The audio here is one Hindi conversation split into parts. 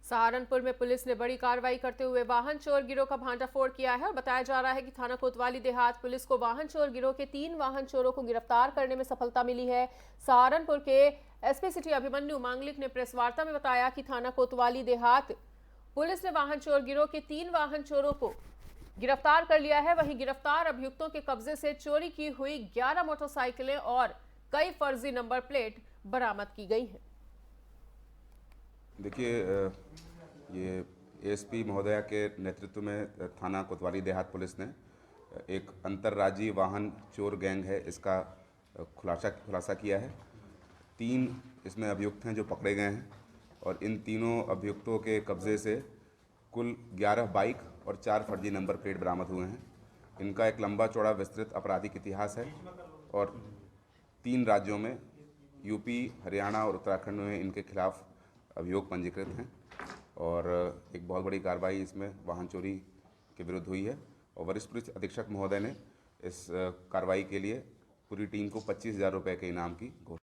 सहारनपुर में पुलिस ने बड़ी कार्रवाई करते हुए वाहन चोर गिरोह का भांडाफोड़ किया है और बताया जा रहा है कि थाना कोतवाली देहात पुलिस को वाहन चोर गिरोह के 3 वाहन चोरों को गिरफ्तार करने में सफलता मिली है। सहारनपुर के एसपी सिटी अभिमन्यु मांगलिक ने प्रेस वार्ता में बताया कि थाना कोतवाली देहात पुलिस ने वाहन चोर गिरोह के 3 वाहन चोरों को गिरफ्तार कर लिया है। वहीं गिरफ्तार अभियुक्तों के कब्जे से चोरी की हुई 11 मोटरसाइकिलें और कई फर्जी नंबर प्लेट बरामद की गई हैं। देखिए, ये एएसपी महोदया के नेतृत्व में थाना कोतवाली देहात पुलिस ने एक अंतर्राज्यीय वाहन चोर गैंग है इसका खुलासा किया है। 3 इसमें अभियुक्त हैं जो पकड़े गए हैं और इन तीनों अभियुक्तों के कब्जे से कुल 11 बाइक और 4 फर्जी नंबर प्लेट बरामद हुए हैं। इनका एक लंबा चौड़ा विस्तृत आपराधिक इतिहास है और 3 राज्यों में यूपी, हरियाणा और उत्तराखंड में इनके खिलाफ अभियोग पंजीकृत हैं और एक बहुत बड़ी कार्रवाई इसमें वाहन चोरी के विरुद्ध हुई है और वरिष्ठ पुलिस अधीक्षक महोदय ने इस कार्रवाई के लिए पूरी टीम को 25,000 रुपये के इनाम की घोषणा।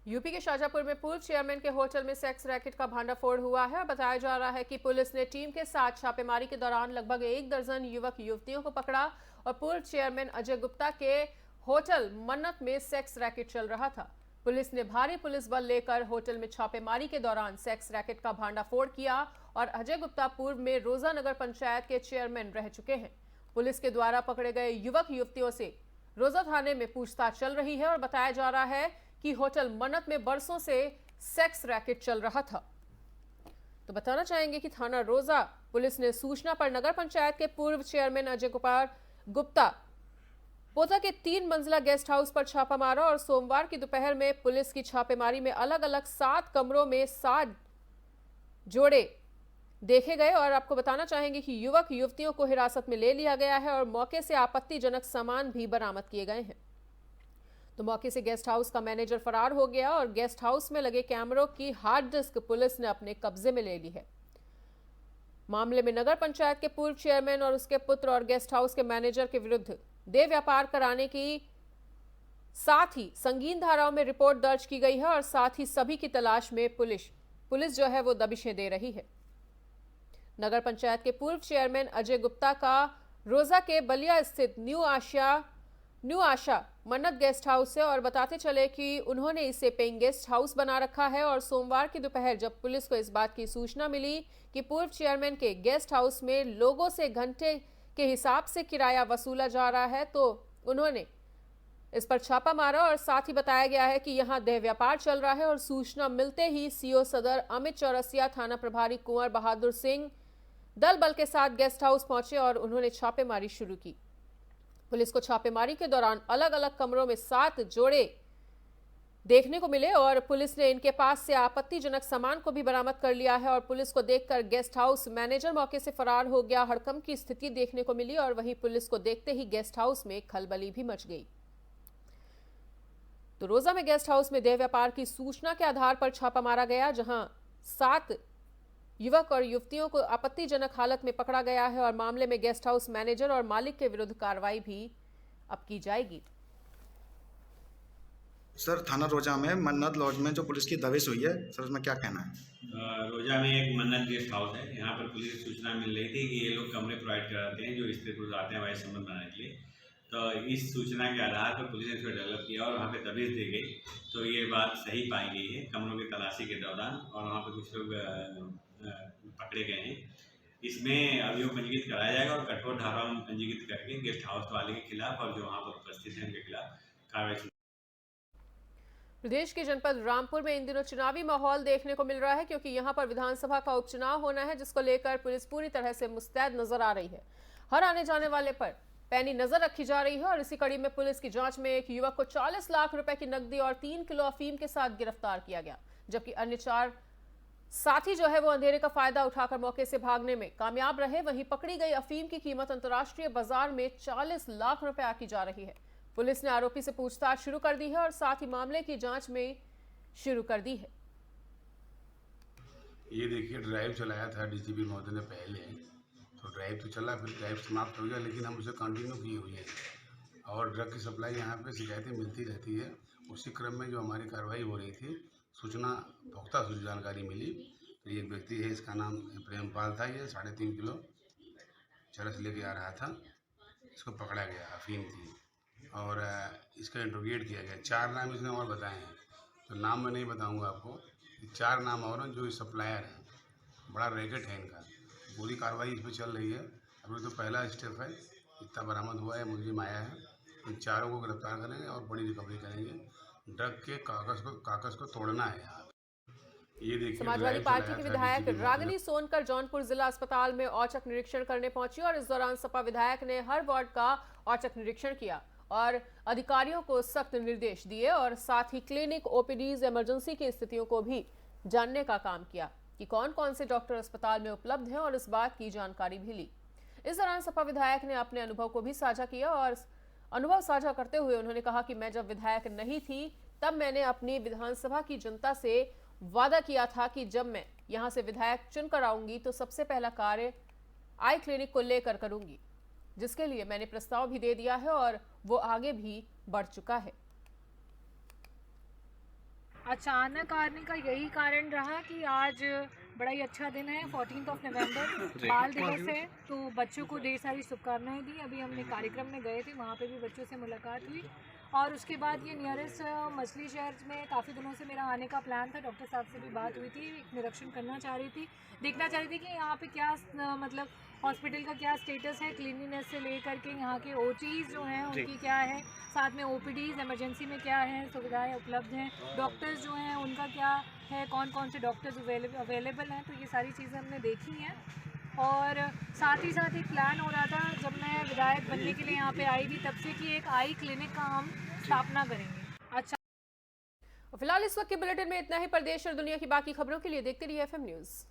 यूपी के शाजापुर में पूर्व चेयरमैन के होटल में सेक्स रैकेट का भांडाफोड़ हुआ है। बताया जा रहा है कि पुलिस ने टीम के साथ छापेमारी के दौरान लगभग 1 दर्जन युवक युवतियों को पकड़ा और पूर्व चेयरमैन अजय गुप्ता के होटल मन्नत में सेक्स रैकेट चल रहा था। पुलिस ने भारी पुलिस बल लेकर होटल में छापेमारी के दौरान सेक्स रैकेट का भांडाफोड़ किया और अजय गुप्ता पूर्व में रोजा नगर पंचायत के चेयरमैन रह चुके हैं। पुलिस के द्वारा पकड़े गए युवक युवतियों से रोजा थाने में पूछताछ चल रही है और बताया जा रहा है कि होटल मन्नत में बरसों से सेक्स रैकेट चल रहा था। तो बताना चाहेंगे कि थाना रोजा पुलिस ने सूचना पर नगर पंचायत के पूर्व चेयरमैन अजय कुमार गुप्ता पोता के 3 मंजिला गेस्ट हाउस पर छापा मारा और सोमवार की दोपहर में पुलिस की छापेमारी में अलग अलग 7 कमरों में 7 जोड़े देखे गए और आपको बताना चाहेंगे कि युवक युवतियों को हिरासत में ले लिया गया है और मौके से आपत्तिजनक सामान भी बरामद किए गए हैं। तो मौके से गेस्ट हाउस का मैनेजर फरार हो गया और गेस्ट हाउस में लगे कैमरों की हार्ड डिस्क पुलिस ने अपने कब्जे में ले ली है। मामले में नगर पंचायत के पूर्व चेयरमैन और उसके पुत्र और गेस्ट हाउस के मैनेजर के विरुद्ध देह व्यापार कराने की साथ ही संगीन धाराओं में रिपोर्ट दर्ज की गई है और साथ ही सभी की तलाश में पुलिस जो है वो दबिशें दे रही है। नगर पंचायत के पूर्व चेयरमैन अजय गुप्ता का रोजा के बलिया स्थित न्यू आशा मन्नत गेस्ट हाउस है और बताते चले कि उन्होंने इसे पेइंग गेस्ट हाउस बना रखा है और सोमवार की दोपहर जब पुलिस को इस बात की सूचना मिली कि पूर्व चेयरमैन के गेस्ट हाउस में लोगों से घंटे के हिसाब से किराया वसूला जा रहा है तो उन्होंने इस पर छापा मारा और साथ ही बताया गया है कि यहां देह व्यापार चल रहा है और सूचना मिलते ही सीओ सदर अमित चौरसिया, थाना प्रभारी कुंवर बहादुर सिंह दल बल के साथ गेस्ट हाउस पहुंचे और उन्होंने छापेमारी शुरू की। पुलिस को छापेमारी के दौरान अलग अलग कमरों में 7 जोड़े देखने को मिले और पुलिस ने इनके पास से आपत्तिजनक सामान को भी बरामद कर लिया है और पुलिस को देखकर गेस्ट हाउस मैनेजर मौके से फरार हो गया। हड़कंप की स्थिति देखने को मिली और वहीं पुलिस को देखते ही गेस्ट हाउस में खलबली भी मच गई। तो रोजा में गेस्ट हाउस में देह व्यापार की सूचना के आधार पर छापा मारा गया, जहां 7 युवक और युवतियों को आपत्तिजनक हालत में पकड़ा गया है और मामले में गेस्ट हाउस मैनेजर और मालिक के विरुद्ध कार्रवाई भी अब की जाएगी। सर, थाना रोजा में मन्नत लॉज में जो पुलिस की दबिश हुई है, सर उसमें क्या कहना है? रोजा में एक मन्नत गेस्ट हाउस है। यहाँ पर पुलिस की सूचना मिल रही थी कि ये लोग कमरे प्रोवाइड कराते हैं जो स्त्री पुरुष आते हैं वैसे संबंध बनाने के लिए। तो इस सूचना के आधार पर पुलिस ने इसको डेवलप किया और वहाँ पे दबिश दी गई। तो ये बात सही पाई गई है कमरों की तलाशी के दौरान और वहाँ पे कुछ लोग पकड़े गए हैं। इसमें अभियोग पंजीकृत कराया जाएगा और कठोर धाराओं में पंजीकृत करके गेस्ट हाउस वाले के खिलाफ और जो वहाँ पर उपस्थित हैं उनके खिलाफ कार्रवाई। प्रदेश के जनपद रामपुर में इन दिनों चुनावी माहौल देखने को मिल रहा है क्योंकि यहां पर विधानसभा का उपचुनाव होना है, जिसको लेकर पुलिस पूरी तरह से मुस्तैद नजर आ रही है। हर आने जाने वाले पर पैनी नजर रखी जा रही है और इसी कड़ी में पुलिस की जांच में एक युवक को 40 लाख रुपए की नकदी और 3 किलो अफीम के साथ गिरफ्तार किया गया, जबकि अन्य 4 साथी जो है वो अंधेरे का फायदा उठाकर मौके से भागने में कामयाब रहे। वहीं पकड़ी गई अफीम की कीमत अंतर्राष्ट्रीय बाजार में 40 लाख रुपए आकी जा रही है। पुलिस ने आरोपी से पूछताछ शुरू कर दी है और साथ ही मामले की जांच में शुरू कर दी है। ये देखिए, ड्राइव चलाया था डीजीपी महोदय ने पहले, तो ड्राइव तो चला, फिर ड्राइव समाप्त हो गया, लेकिन हम उसे कंटिन्यू किए हुए हैं और ड्रग की सप्लाई यहाँ पे शिकायतें मिलती रहती है। उसी क्रम में जो हमारी कार्रवाई हो रही थी, पुख्ता जानकारी मिली तो एक व्यक्ति है, इसका नाम प्रेमपाल था, ये 3.5 किलो चरस लेके आ रहा था। इसको पकड़ा गया, अफीम थी, और इसका इंट्रोगेट किया गया। 4 नाम इसने और बताए हैं, तो नाम मैं नहीं बताऊंगा आपको। 4 नाम और हैं जो सप्लायर हैं, बड़ा रैकेट है इनका। पूरी कार्रवाई इस पर चल रही है। अभी तो पहला स्टेप है, इतना बरामद हुआ है, मुलजिम आया है। इन चारों को गिरफ्तार करेंगे और बड़ी रिकवरी करेंगे। ड्रग के कागज को तोड़ना है यहाँ। ये देखिए, समाजवादी पार्टी के विधायक रागिनी सोनकर जौनपुर जिला अस्पताल में औचक निरीक्षण करने पहुंची और इस दौरान सपा विधायक ने हर वार्ड का औचक निरीक्षण किया और अधिकारियों को सख्त निर्देश दिए और साथ ही क्लिनिक, ओपीडीज, इमरजेंसी की स्थितियों को भी जानने का काम किया कि कौन कौन से डॉक्टर अस्पताल में उपलब्ध हैं और इस बात की जानकारी भी ली। इस दौरान सपा विधायक ने अपने अनुभव को भी साझा किया और अनुभव साझा करते हुए उन्होंने कहा कि मैं जब विधायक नहीं थी तब मैंने अपनी विधानसभा की जनता से वादा किया था कि जब मैं यहां से विधायक चुनकर आऊंगी तो सबसे पहला कार्य आई क्लिनिक को लेकर करूंगी, जिसके लिए मैंने प्रस्ताव भी दे दिया है और वो आगे भी बढ़ चुका है। अचानक आने का यही कारण रहा कि आज बड़ा ही अच्छा दिन है, 14 नवंबर बाल दिवस है, तो बच्चों को ढेर सारी शुभकामनाएं दी। अभी हमने कार्यक्रम में गए थे, वहाँ पे भी बच्चों से मुलाकात हुई और उसके बाद ये नियरेस्ट मछली शहर में काफ़ी दिनों से मेरा आने का प्लान था। डॉक्टर साहब से भी बात हुई थी, एक निरीक्षण करना चाह रही थी, देखना चाह रही थी कि यहाँ पे क्या मतलब हॉस्पिटल का क्या स्टेटस है, क्लीनिनेस से लेकर के यहाँ के ओटीज़ जो हैं उनकी क्या है, साथ में ओपीडीज़, इमरजेंसी में क्या है सुविधाएं उपलब्ध हैं, डॉक्टर्स जो हैं उनका क्या है, कौन कौन से डॉक्टर्स अवेलेबल हैं। तो ये सारी चीज़ें हमने देखी हैं और साथ ही साथ एक प्लान हो रहा था जब मैं विधायक बनने के लिए यहाँ पे आई थी तब से कि एक आई क्लिनिक का हम स्थापना करेंगे। अच्छा, फिलहाल इस वक्त के बुलेटिन में इतना ही। प्रदेश और दुनिया की बाकी खबरों के लिए देखते रहिए FM न्यूज़।